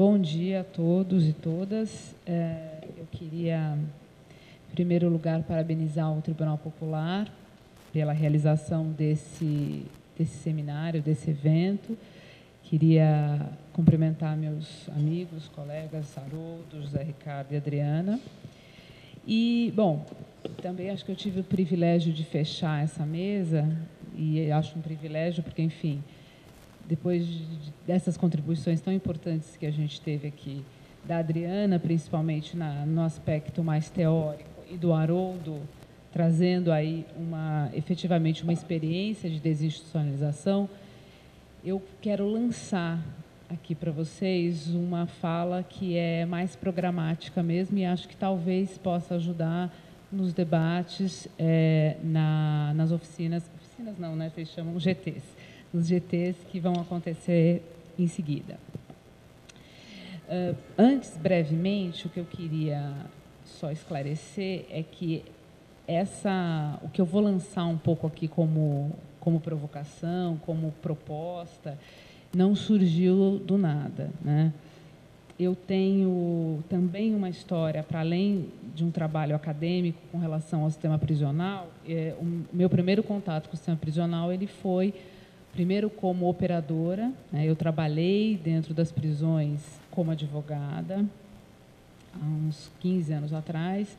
Bom dia a todos e todas. Eu queria, em primeiro lugar, parabenizar o Tribunal Popular pela realização desse seminário, desse evento. Queria cumprimentar meus amigos, colegas, Haroldo, José Ricardo e Adriana. E, bom, também acho que eu tive o privilégio de fechar essa mesa, e acho um privilégio porque, enfim, depois dessas contribuições tão importantes que a gente teve aqui, da Adriana, principalmente no aspecto mais teórico, e do Haroldo, trazendo aí efetivamente uma experiência de desinstitucionalização, eu quero lançar aqui para vocês uma fala que é mais programática mesmo, e acho que talvez possa ajudar nos debates nas oficinas não, né? Vocês chamam GTs, nos GTs que vão acontecer em seguida. Antes, brevemente, o que eu queria só esclarecer é que o que eu vou lançar um pouco aqui como provocação, como proposta, não surgiu do nada, né? Eu tenho também uma história, para além de um trabalho acadêmico com relação ao sistema prisional. O meu primeiro contato com o sistema prisional ele foi, primeiro, como operadora, né? Eu trabalhei dentro das prisões como advogada, há uns 15 anos atrás,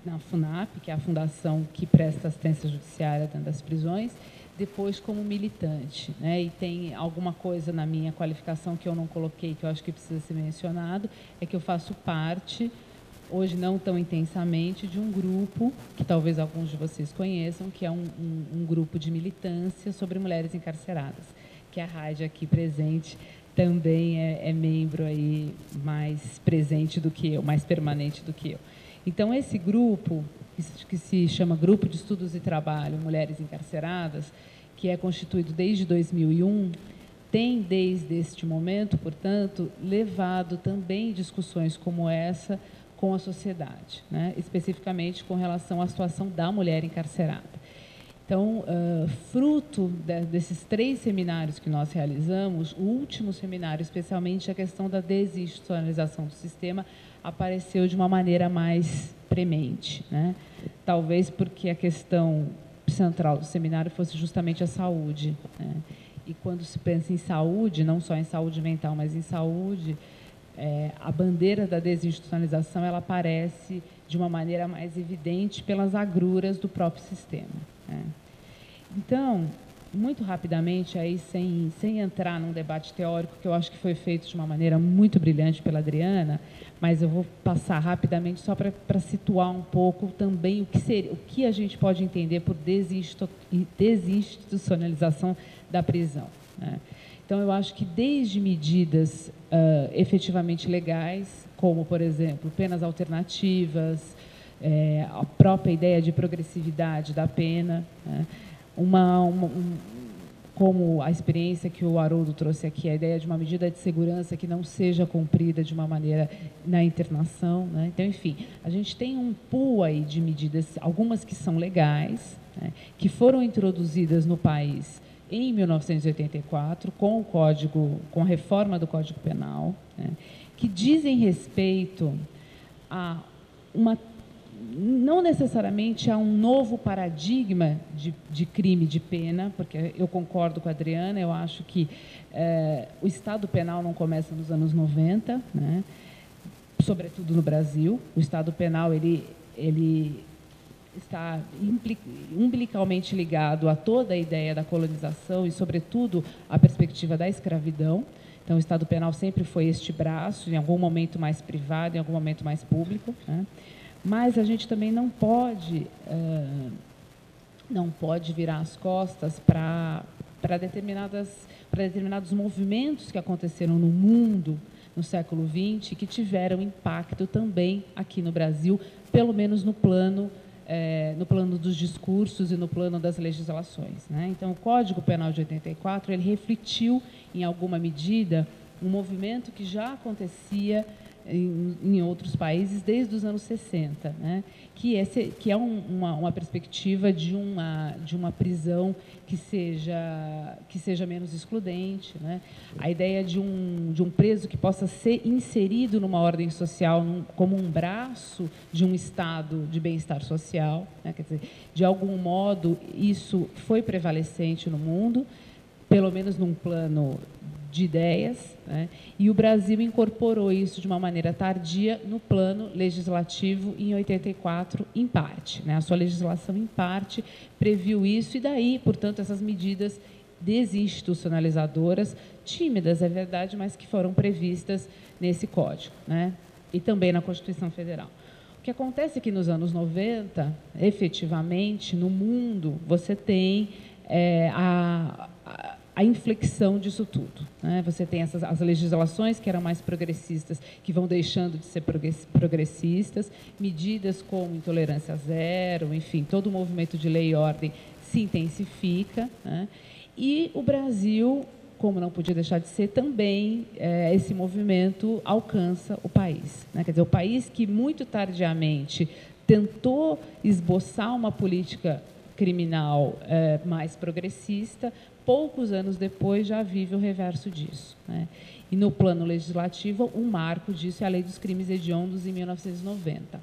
na FUNAP, que é a fundação que presta assistência judiciária dentro das prisões, depois como militante, né? E tem alguma coisa na minha qualificação que eu não coloquei, que eu acho que precisa ser mencionado, é que eu faço parte, hoje não tão intensamente, de um grupo, que talvez alguns de vocês conheçam, que é um grupo de militância sobre mulheres encarceradas, que a Rádio aqui presente também é membro aí mais presente do que eu, mais permanente do que eu. Então, esse grupo, que se chama Grupo de Estudos e Trabalho Mulheres Encarceradas, que é constituído desde 2001, tem, desde este momento, portanto, levado também discussões como essa com a sociedade, né? Especificamente com relação à situação da mulher encarcerada. Então, fruto desses 3 seminários que nós realizamos, o último seminário, especialmente a questão da desinstitucionalização do sistema, apareceu de uma maneira mais premente, né? Talvez porque a questão central do seminário fosse justamente a saúde, né? E quando se pensa em saúde, não só em saúde mental, mas em saúde, a bandeira da desinstitucionalização ela aparece de uma maneira mais evidente pelas agruras do próprio sistema, né? Então, muito rapidamente, aí, sem entrar num debate teórico, que eu acho que foi feito de uma maneira muito brilhante pela Adriana, mas eu vou passar rapidamente só para situar um pouco também o que a gente pode entender por desinstitucionalização da prisão, né? Então, eu acho que desde medidas efetivamente legais, como, por exemplo, penas alternativas, a própria ideia de progressividade da pena, né? Como a experiência que o Haroldo trouxe aqui, a ideia de uma medida de segurança que não seja cumprida de uma maneira na internação, né? Então, enfim, a gente tem um pool aí de medidas, algumas que são legais, né, que foram introduzidas no país em 1984, com a reforma do Código Penal, né, que dizem respeito a não necessariamente a um novo paradigma de crime de pena, porque eu concordo com a Adriana, eu acho que o Estado Penal não começa nos anos 90, né, sobretudo no Brasil. O Estado Penal ele está umbilicalmente ligado a toda a ideia da colonização e, sobretudo, a perspectiva da escravidão. Então, o Estado Penal sempre foi este braço, em algum momento mais privado, em algum momento mais público, né? Mas a gente também não pode virar as costas para determinados movimentos que aconteceram no mundo no século XX, que tiveram impacto também aqui no Brasil, pelo menos no plano dos discursos e no plano das legislações, né? Então, o Código Penal de 84, ele refletiu, em alguma medida, um movimento que já acontecia em outros países desde os anos 60, né? que é uma perspectiva de uma prisão que seja menos excludente, né? A ideia de um preso que possa ser inserido numa ordem social como um braço de um estado de bem-estar social, né? Quer dizer, de algum modo isso foi prevalecente no mundo, pelo menos num plano de ideias, né? E o Brasil incorporou isso de uma maneira tardia no plano legislativo em 84, em parte, né? A sua legislação, em parte, previu isso, e daí, portanto, essas medidas desinstitucionalizadoras, tímidas, é verdade, mas que foram previstas nesse Código, né? E também na Constituição Federal. O que acontece é que, nos anos 90, efetivamente, no mundo, você tem a inflexão disso tudo, né? Você tem as legislações que eram mais progressistas, que vão deixando de ser progressistas, medidas como intolerância zero, enfim, todo o movimento de lei e ordem se intensifica, né? E o Brasil, como não podia deixar de ser, também esse movimento alcança o país, né? Quer dizer, o país que muito tardiamente tentou esboçar uma política criminal mais progressista, poucos anos depois já vive o reverso disso, né? E no plano legislativo, um marco disso é a Lei dos Crimes Hediondos, em 1990,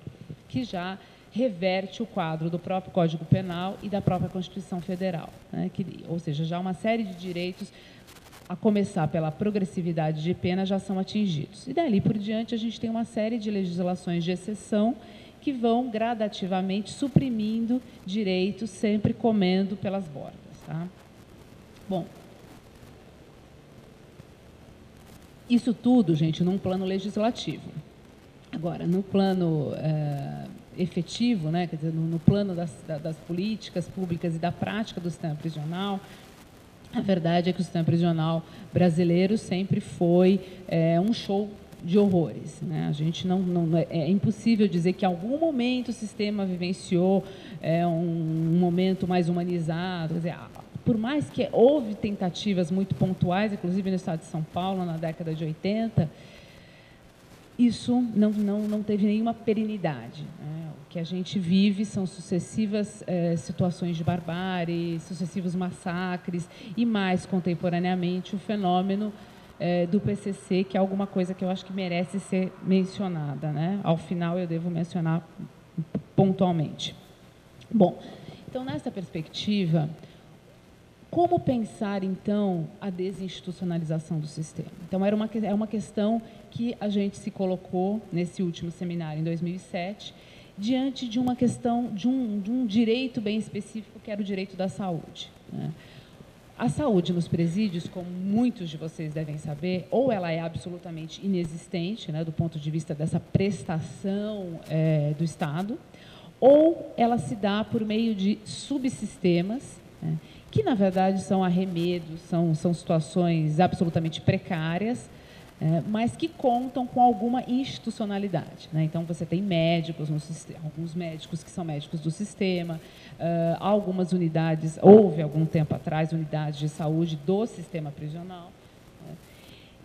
que já reverte o quadro do próprio Código Penal e da própria Constituição Federal, né? Ou seja, já uma série de direitos, a começar pela progressividade de pena, já são atingidos. E dali por diante a gente tem uma série de legislações de exceção que vão gradativamente suprimindo direitos, sempre comendo pelas bordas, tá? Bom, isso tudo, gente, num plano legislativo. Agora, no plano efetivo, né, quer dizer, no plano das políticas públicas e da prática do sistema prisional, a verdade é que o sistema prisional brasileiro sempre foi um show de horrores, né? A gente é impossível dizer que em algum momento o sistema vivenciou um momento mais humanizado. Quer dizer, por mais que houve tentativas muito pontuais, inclusive no estado de São Paulo, na década de 80, isso não teve nenhuma perenidade, né? O que a gente vive são sucessivas situações de barbárie, sucessivos massacres e, mais contemporaneamente, o fenômeno do PCC, que é alguma coisa que eu acho que merece ser mencionada, né? Ao final, eu devo mencionar pontualmente. Bom, então, nessa perspectiva, como pensar, então, a desinstitucionalização do sistema? Então, é uma questão que a gente se colocou nesse último seminário, em 2007, diante de uma questão, de um direito bem específico, que era o direito da saúde, né? A saúde nos presídios, como muitos de vocês devem saber, ou ela é absolutamente inexistente, né, do ponto de vista dessa prestação do Estado, ou ela se dá por meio de subsistemas, né, que, na verdade, são arremedos, são situações absolutamente precárias, mas que contam com alguma institucionalidade, né? Então, você tem médicos no sistema, alguns médicos que são médicos do sistema, algumas unidades, houve algum tempo atrás, unidades de saúde do sistema prisional, né?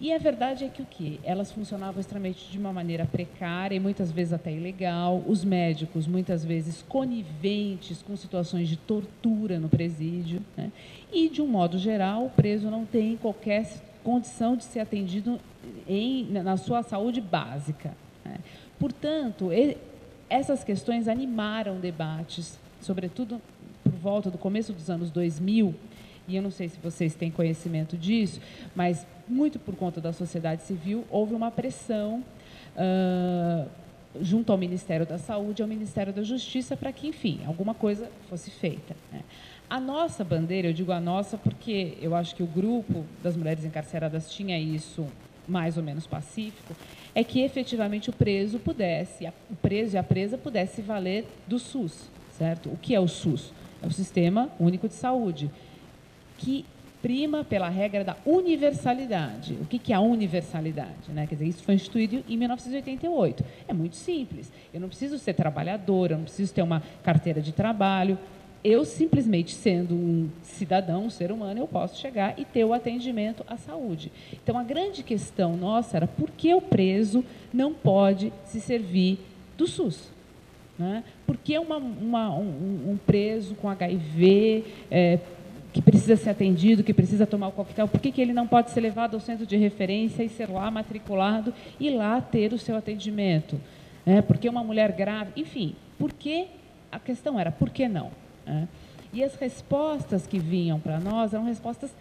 E a verdade é que o quê? Elas funcionavam extremamente de uma maneira precária e muitas vezes até ilegal. Os médicos, muitas vezes, coniventes com situações de tortura no presídio, né? E, de um modo geral, o preso não tem qualquer condição de ser atendido na sua saúde básica, né? Portanto, essas questões animaram debates, sobretudo por volta do começo dos anos 2000, e eu não sei se vocês têm conhecimento disso, mas, muito por conta da sociedade civil, houve uma pressão junto ao Ministério da Saúde e ao Ministério da Justiça para que, enfim, alguma coisa fosse feita, né? A nossa bandeira, eu digo a nossa porque eu acho que o grupo das mulheres encarceradas tinha isso mais ou menos pacífico, é que efetivamente o preso e a presa pudesse valer do SUS, certo? O que é o SUS? É o Sistema Único de Saúde, que prima pela regra da universalidade. O que é a universalidade, né? Quer dizer, isso foi instituído em 1988. É muito simples. Eu não preciso ser trabalhadora, eu não preciso ter uma carteira de trabalho. eu simplesmente, sendo um cidadão, um ser humano, eu posso chegar e ter o atendimento à saúde. Então, a grande questão nossa era por que o preso não pode se servir do SUS? Né? Por que um preso com HIV, que precisa ser atendido, que precisa tomar o coquetel, por que ele não pode ser levado ao centro de referência e ser lá matriculado e lá ter o seu atendimento? Por que uma mulher grávida? Enfim, por que? A questão era, por que não? E as respostas que vinham para nós eram respostas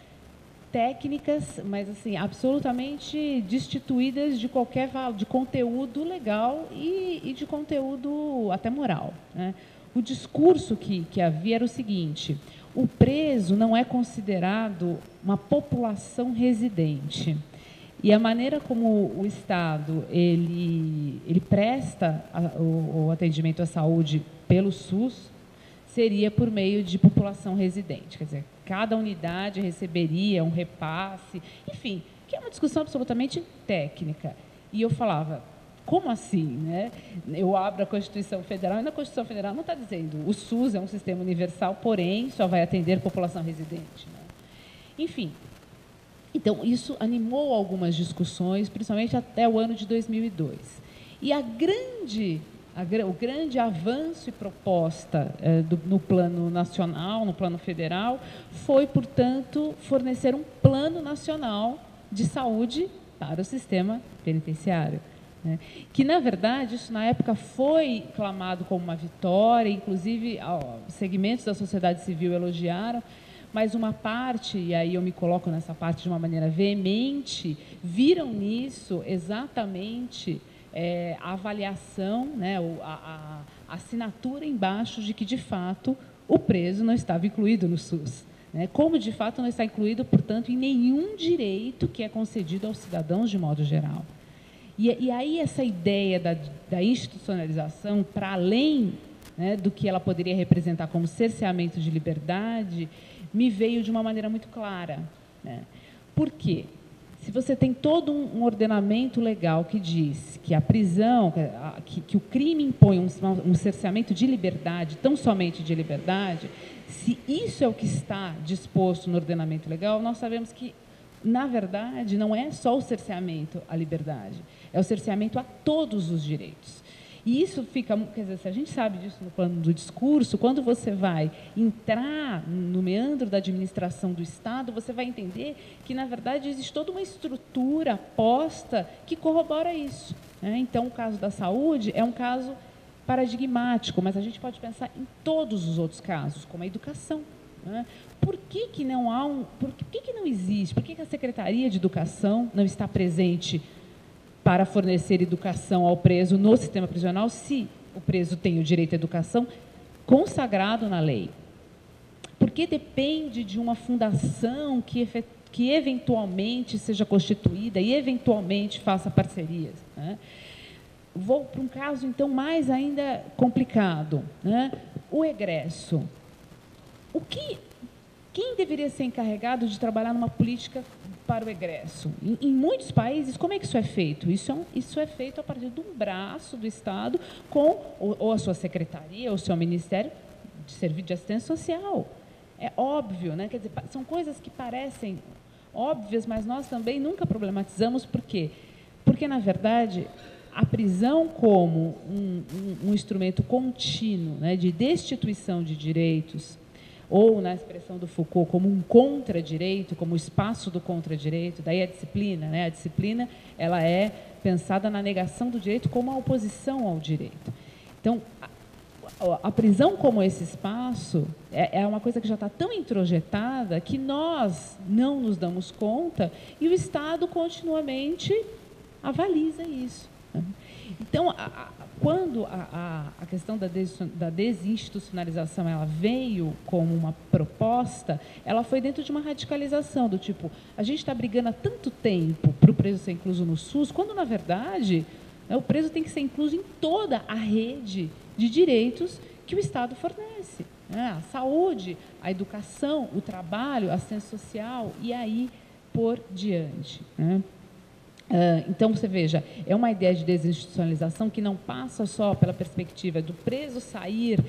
técnicas, mas assim, absolutamente destituídas de qualquer de conteúdo legal e de conteúdo até moral. O discurso que havia era o seguinte: o preso não é considerado uma população residente. E a maneira como o Estado ele presta o atendimento à saúde pelo SUS seria por meio de população residente. Quer dizer, cada unidade receberia um repasse, enfim, que é uma discussão absolutamente técnica. E eu falava, como assim? Né? Eu abro a Constituição Federal e na Constituição Federal não está dizendo o SUS é um sistema universal, porém só vai atender população residente. Né? Enfim, então isso animou algumas discussões, principalmente até o ano de 2002. E o grande avanço e proposta no plano nacional, no plano federal, foi, portanto, fornecer um plano nacional de saúde para o sistema penitenciário. Né? Que, na verdade, isso na época foi clamado como uma vitória, inclusive segmentos da sociedade civil elogiaram, mas uma parte, e aí eu me coloco nessa parte de uma maneira veemente, viram nisso exatamente a avaliação, né, a assinatura embaixo de que, de fato, o preso não estava incluído no SUS. Né, como, de fato, não está incluído, portanto, em nenhum direito que é concedido aos cidadãos de modo geral. E aí essa ideia da institucionalização, para além, né, do que ela poderia representar como cerceamento de liberdade, me veio de uma maneira muito clara. Né? Por quê? Se você tem todo um ordenamento legal que diz que a prisão, que o crime impõe um cerceamento de liberdade, tão somente de liberdade, se isso é o que está disposto no ordenamento legal, nós sabemos que, na verdade, não é só o cerceamento à liberdade, é o cerceamento a todos os direitos. E isso fica, quer dizer, se a gente sabe disso no plano do discurso, quando você vai entrar no meandro da administração do Estado, você vai entender que, na verdade, existe toda uma estrutura posta que corrobora isso. Né? Então, o caso da saúde é um caso paradigmático, mas a gente pode pensar em todos os outros casos, como a educação. Né? Por que não existe? Por que a Secretaria de Educação não está presente para fornecer educação ao preso no sistema prisional, se o preso tem o direito à educação consagrado na lei? Porque depende de uma fundação que eventualmente seja constituída e eventualmente faça parcerias. Né? Vou para um caso, então, mais ainda complicado. Né? O egresso. Quem deveria ser encarregado de trabalhar numa política para o egresso? Em muitos países, como é que isso é feito? Isso é feito a partir de um braço do Estado com ou a sua secretaria, ou o seu Ministério de Serviço de Assistência Social. É óbvio, né? Quer dizer, são coisas que parecem óbvias, mas nós também nunca problematizamos. Por quê? Porque, na verdade, a prisão como um instrumento contínuo, né, de destituição de direitos, ou, na expressão do Foucault, como um contradireito, como o espaço do contradireito, daí a disciplina. Né? A disciplina ela é pensada na negação do direito como a oposição ao direito. Então, a prisão como esse espaço é uma coisa que já está tão introjetada que nós não nos damos conta e o Estado continuamente avaliza isso. Né? Então, quando a questão da desinstitucionalização ela veio como uma proposta, ela foi dentro de uma radicalização, do tipo, a gente está brigando há tanto tempo para o preso ser incluso no SUS, quando, na verdade, né, o preso tem que ser incluso em toda a rede de direitos que o Estado fornece. Né? A saúde, a educação, o trabalho, a assistência social, e aí por diante. Né? Então, você veja, é uma ideia de desinstitucionalização que não passa só pela perspectiva do preso sair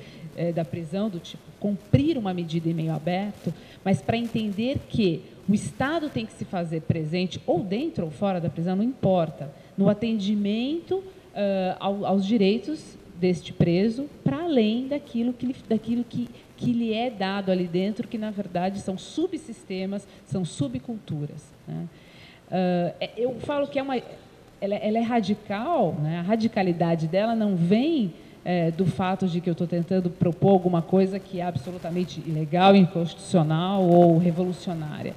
da prisão, do tipo, cumprir uma medida em meio aberto, mas para entender que o Estado tem que se fazer presente, ou dentro ou fora da prisão, não importa, no atendimento aos direitos deste preso, para além daquilo que lhe é dado ali dentro, que, na verdade, são subsistemas, são subculturas, né? Eu falo que ela é radical, né? A radicalidade dela não vem do fato de que eu estou tentando propor alguma coisa que é absolutamente ilegal, inconstitucional ou revolucionária.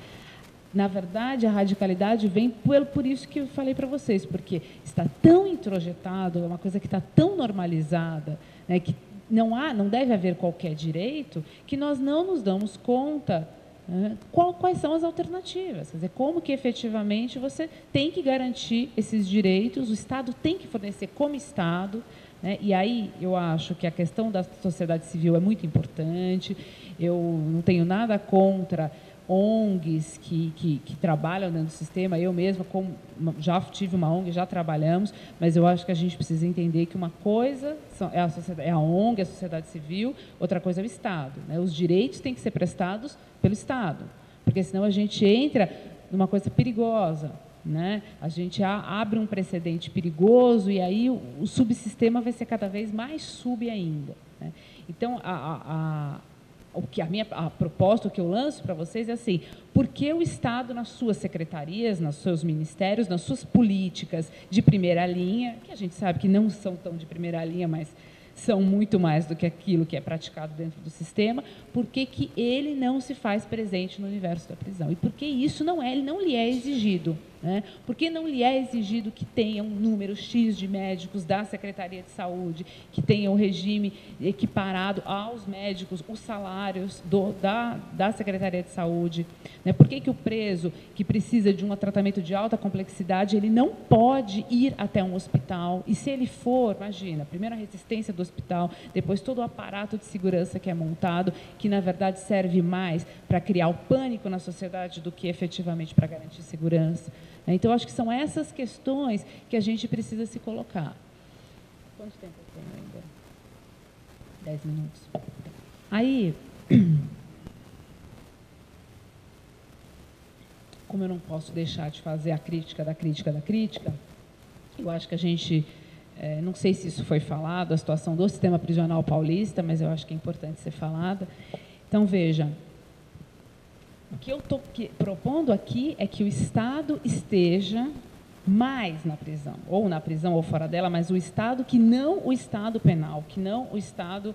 Na verdade, a radicalidade vem por isso que eu falei para vocês, porque está tão introjetado, é uma coisa que está tão normalizada, né, que não deve haver qualquer direito, que nós não nos damos conta, né, quais são as alternativas. Quer dizer, como que efetivamente você tem que garantir esses direitos, o Estado tem que fornecer como Estado, né, e aí eu acho que a questão da sociedade civil é muito importante. Eu não tenho nada contra ONGs que trabalham dentro do sistema. Eu mesma já tive uma ONG, já trabalhamos, mas eu acho que a gente precisa entender que uma coisa é a ONG, a sociedade civil, outra coisa é o Estado, né? Os direitos têm que ser prestados pelo Estado, porque senão a gente entra numa coisa perigosa, né? A gente abre um precedente perigoso e aí o subsistema vai ser cada vez mais sub ainda, né? Então, a proposta, o que eu lanço para vocês é assim: por que o Estado, nas suas secretarias, nos seus ministérios, nas suas políticas de primeira linha, que a gente sabe que não são tão de primeira linha, mas são muito mais do que aquilo que é praticado dentro do sistema, por que ele não se faz presente no universo da prisão? E por que isso não lhe é exigido? Né? Por que não lhe é exigido que tenha um número X de médicos da Secretaria de Saúde, que tenha o regime equiparado aos médicos, os salários da Secretaria de Saúde? Né? Por que o preso que precisa de um tratamento de alta complexidade, ele não pode ir até um hospital? E se ele for, imagina, primeiro a resistência do hospital, depois todo o aparato de segurança que é montado, que na verdade serve mais para criar o pânico na sociedade do que efetivamente para garantir segurança. Então, acho que são essas questões que a gente precisa se colocar. Quanto tempo eu tenho ainda? 10 minutos. Aí, como eu não posso deixar de fazer a crítica da crítica da crítica, eu acho que a gente, não sei se isso foi falado, a situação do sistema prisional paulista, mas eu acho que é importante ser falada. Então, veja, o que eu estou propondo aqui é que o Estado esteja mais na prisão ou fora dela, mas o Estado que não o Estado penal, que não o Estado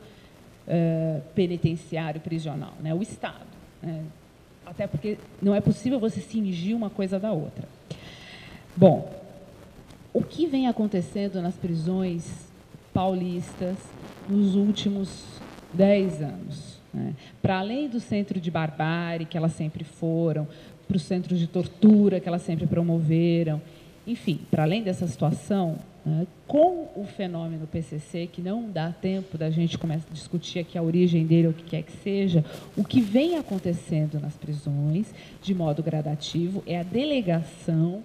penitenciário prisional, né? O Estado. Né? Até porque não é possível você cingir uma coisa da outra. Bom, o que vem acontecendo nas prisões paulistas nos últimos 10 anos? Né? Para além do centro de barbárie, que elas sempre foram, para os centros de tortura, que elas sempre promoveram, enfim, para além dessa situação, né, com o fenômeno PCC, que não dá tempo da gente começar a discutir aqui a origem dele, ou o que quer que seja, o que vem acontecendo nas prisões, de modo gradativo, é a delegação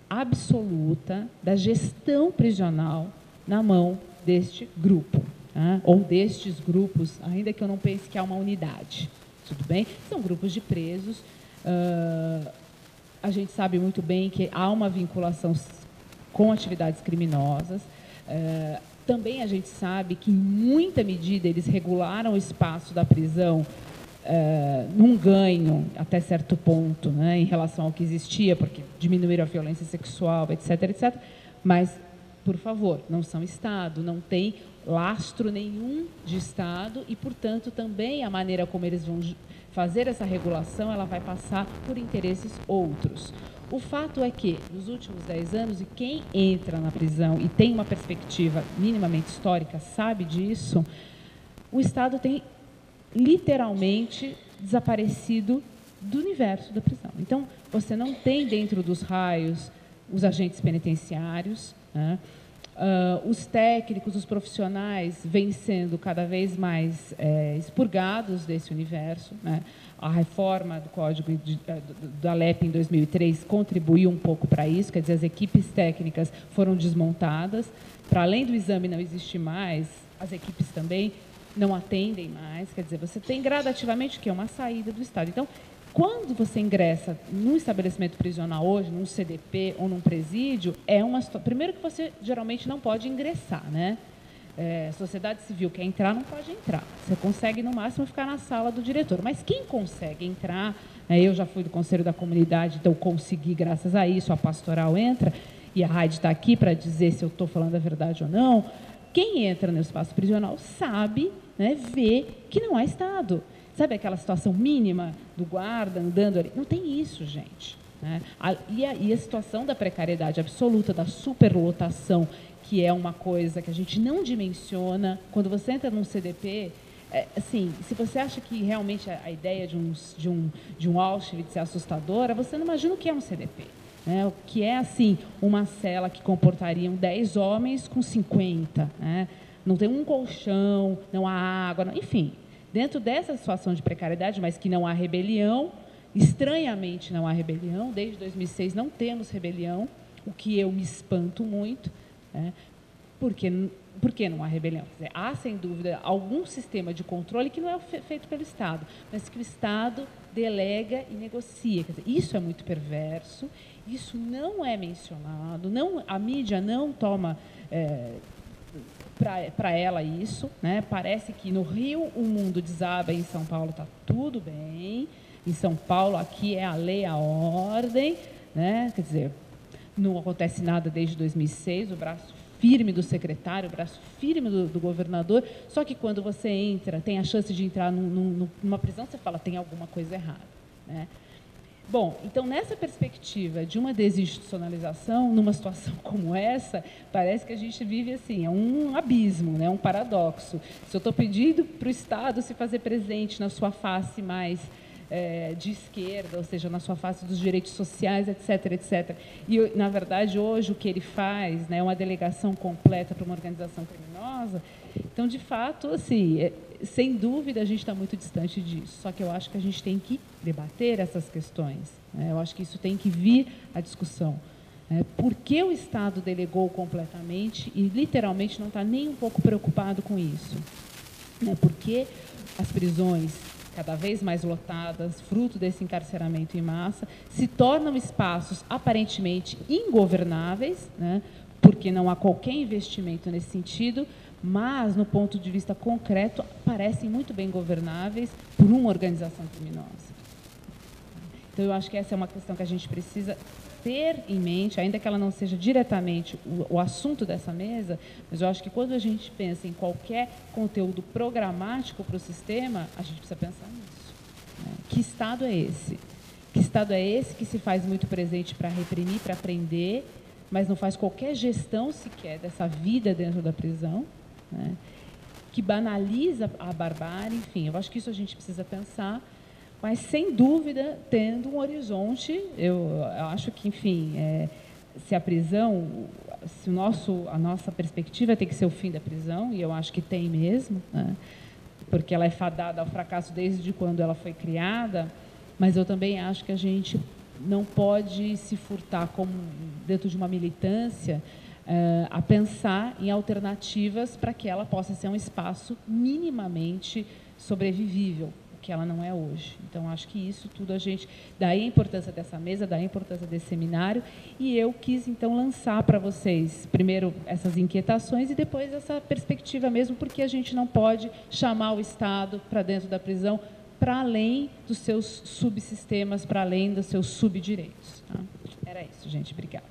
absoluta da gestão prisional na mão deste grupo. Ou destes grupos, ainda que eu não pense que há uma unidade, tudo bem? São grupos de presos. A gente sabe muito bem que há uma vinculação com atividades criminosas. Também a gente sabe que, em muita medida, eles regularam o espaço da prisão num ganho, até certo ponto, né, em relação ao que existia, porque diminuíram a violência sexual, etc., etc. Mas, por favor, não são Estado, não tem lastro nenhum de Estado e, portanto, também a maneira como eles vão fazer essa regulação, ela vai passar por interesses outros. O fato é que, nos últimos 10 anos, e quem entra na prisão e tem uma perspectiva minimamente histórica sabe disso, o Estado tem literalmente desaparecido do universo da prisão. Então, você não tem dentro dos raios os agentes penitenciários, né? Os técnicos, os profissionais vêm sendo cada vez mais expurgados desse universo, né? A reforma do Código da LEP em 2003 contribuiu um pouco para isso, quer dizer, as equipes técnicas foram desmontadas. Para além do exame não existir mais, as equipes também não atendem mais, quer dizer, você tem gradativamente o quê? Uma saída do Estado. Então, quando você ingressa num estabelecimento prisional hoje, num CDP ou num presídio, é uma situação... Primeiro que você geralmente não pode ingressar, né? Sociedade civil quer entrar, não pode entrar. Você consegue, no máximo, ficar na sala do diretor. Mas quem consegue entrar, eu já fui do Conselho da Comunidade, então consegui, graças a isso, a pastoral entra, e a Raide está aqui para dizer se eu estou falando a verdade ou não. Quem entra no espaço prisional sabe, né, vê que não há Estado. Sabe aquela situação mínima do guarda andando ali? Não tem isso, gente. Né? E a situação da precariedade absoluta, da superlotação, que é uma coisa que a gente não dimensiona. Quando você entra num CDP, assim, se você acha que realmente a ideia de um Auschwitz é assustadora, você não imagina o que é um CDP. Né? O que é, assim, uma cela que comportariam 10 homens com 50. Né? Não tem um colchão, não há água, não, enfim. Dentro dessa situação de precariedade, mas que não há rebelião, estranhamente não há rebelião, desde 2006 não temos rebelião, o que eu me espanto muito, né? Por que não há rebelião? Quer dizer, há, sem dúvida, algum sistema de controle que não é feito pelo Estado, mas que o Estado delega e negocia. Quer dizer, isso é muito perverso, isso não é mencionado, a mídia não toma... para ela isso, né? Parece que no Rio o mundo desaba, em São Paulo está tudo bem, em São Paulo aqui é a lei, a ordem, né? Quer dizer, não acontece nada desde 2006, o braço firme do secretário, o braço firme do governador, só que quando você entra, tem a chance de entrar numa prisão, você fala, tem alguma coisa errada, né? Bom, então, nessa perspectiva de uma desinstitucionalização, numa situação como essa, parece que a gente vive assim, é um abismo, né, um paradoxo. Se eu estou pedindo para o Estado se fazer presente na sua face mais de esquerda, ou seja, na sua face dos direitos sociais, etc., etc. E, na verdade, hoje, o que ele faz, né, é uma delegação completa para uma organização criminosa. Então, de fato, assim, sem dúvida, a gente está muito distante disso. Só que eu acho que a gente tem que debater essas questões. Né? Eu acho que isso tem que vir à discussão. Por que o Estado delegou completamente e, literalmente, não está nem um pouco preocupado com isso? Por que as prisões, cada vez mais lotadas, fruto desse encarceramento em massa, se tornam espaços aparentemente ingovernáveis, né? Porque não há qualquer investimento nesse sentido, mas, no ponto de vista concreto, parecem muito bem governáveis por uma organização criminosa. Então, eu acho que essa é uma questão que a gente precisa ter em mente, ainda que ela não seja diretamente o assunto dessa mesa, mas eu acho que quando a gente pensa em qualquer conteúdo programático para o sistema, a gente precisa pensar nisso. Né? Que Estado é esse? Que Estado é esse que se faz muito presente para reprimir, para prender, mas não faz qualquer gestão sequer dessa vida dentro da prisão, né? Que banaliza a barbárie, enfim, eu acho que isso a gente precisa pensar, mas, sem dúvida, tendo um horizonte, eu acho que, enfim, se a prisão, se a nossa perspectiva tem que ser o fim da prisão, e eu acho que tem mesmo, né? Porque ela é fadada ao fracasso desde quando ela foi criada, mas eu também acho que a gente não pode se furtar, como dentro de uma militância, a pensar em alternativas para que ela possa ser um espaço minimamente sobrevivível, o que ela não é hoje. Então, acho que isso tudo daí a importância dessa mesa, daí a importância desse seminário, e eu quis, então, lançar para vocês, primeiro, essas inquietações e depois essa perspectiva mesmo, porque a gente não pode chamar o Estado para dentro da prisão, para além dos seus subsistemas, para além dos seus subdireitos. Tá? Era isso, gente. Obrigada.